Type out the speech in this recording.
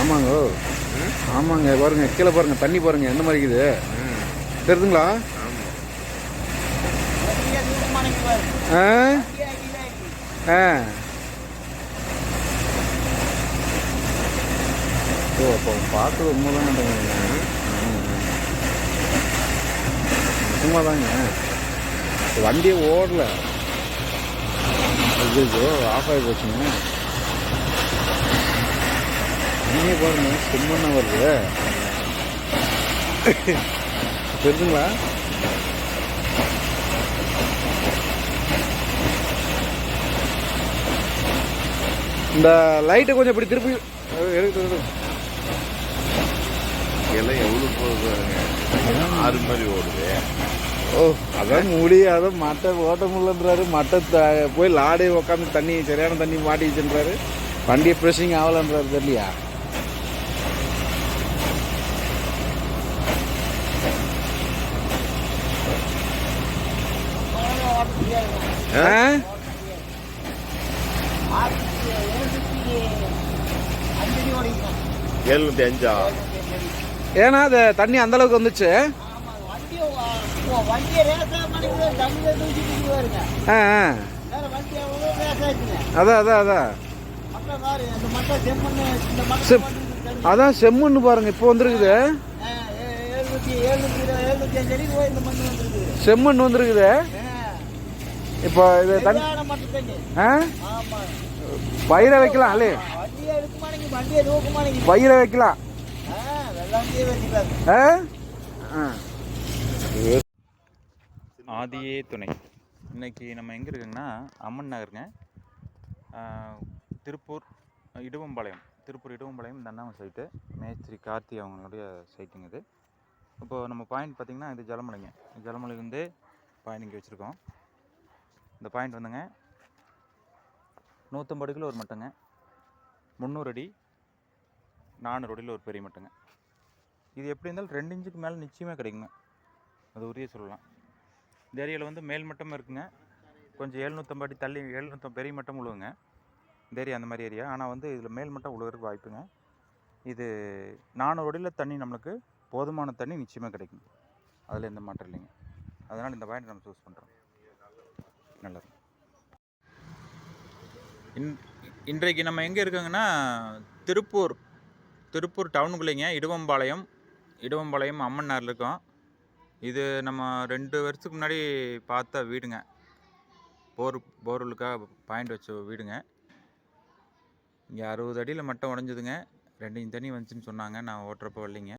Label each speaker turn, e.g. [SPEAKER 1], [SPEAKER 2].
[SPEAKER 1] ஆமாங்க ஆமாங்க பாருங்க கீழே பாருங்க தண்ணி பாருங்க எந்த மாதிரி இருக்குது தெரியுதுங்களா? ஆ ஆ ஓ அப்போ பார்த்து உண்மைதாங்க சும்மாதாங்க வண்டியே ஓடல ஐயோ ஆஃப் ஆகி போச்சுங்க. நீங்க பாருங்க சும்மா வருது தெரியுதுங்களா? இந்த லைட்டை கொஞ்சம் இப்படி திருப்பி
[SPEAKER 2] எல்லாம் எவ்வளோ போகுது ஆறு மாதிரி ஓடுது.
[SPEAKER 1] ஓ அதான் முடியாத மட்டை ஓட்ட முடியலன்றாரு. மட்டை போய் லாடே உட்காந்து தண்ணி சரியான தண்ணி மாட்டிச்சுன்றாரு. வண்டியை ப்ரெஷிங் ஆகலன்றாரு தெரியலையா? ஏன்னா அது தண்ணி அந்த அளவுக்கு வந்துச்சு. அதான் அதான் அதான் அதான் செம்மண்ணு பாருங்க இப்போ வந்துருக்குது. செம்மண் வந்துருக்குது இப்போ இது தண்ணி பயிரை வைக்கலாம் அல்ல பயிரை வைக்கலாம்.
[SPEAKER 3] ஆதியே துணை. இன்னைக்கு நம்ம எங்கே இருக்குங்கன்னா அம்மன் நகருங்க, திருப்பூர் இடுவம்பாளையம் இந்த அண்ணாமலை சைட்டு மேஸ்திரி கார்த்தி அவங்களுடைய சைட்டுங்க இது. இப்போது நம்ம பாயிண்ட் பார்த்திங்கன்னா இது ஜலமலைங்க. ஜலமலையிலேருந்து பாயிண்ட் இங்கே வச்சுருக்கோம். இந்த பாயிண்ட் வந்துங்க 150 அடியில் ஒரு மட்டங்க, 300 அடி 400 அடியில் ஒரு பெரிய மட்டங்க. இது எப்படி இருந்தாலும் 2 இன்ச்சுக்கு மேலே நிச்சயமாக கிடைக்குங்க, அது உறுதியாக சொல்லலாம். இந்த ஏரியாவில் வந்து மேல் மட்டமும் இருக்குங்க, கொஞ்சம் 750 அடி தள்ளி 700 பெரிய மட்டம் உழுவுங்க இந்த ஏரியா, அந்த மாதிரி ஏரியா. ஆனால் வந்து இதில் மேல் மட்டம் உழுவுறதுக்கு வாய்ப்புங்க. இது 400 அடியில் தண்ணி நம்மளுக்கு போதுமான தண்ணி நிச்சயமாக கிடைக்கும், அதில் எந்த மாற்றம் இல்லைங்க. அதனால் இந்த பாயிண்ட் நம்ம சூஸ் பண்ணுறோம். நல்லது. இன்றைக்கு நம்ம எங்கே இருக்கோங்கன்னா திருப்பூர் டவுனுக்குள்ளேங்க, இடுவம்பாளையம் அம்மன் நகரில் இருக்கோம். இது நம்ம 2 வருஷத்துக்கு முன்னாடி பார்த்த வீடுங்க, போர்வெலுக்காக பாயிண்ட் வச்ச வீடுங்க. இங்கே 60 அடியில் மட்டம் உடஞ்சிதுங்க, 2 இன்ச் தண்ணி வந்துச்சுன்னு சொன்னாங்க, நான் ஓட்டுறப்போ வரலைங்க.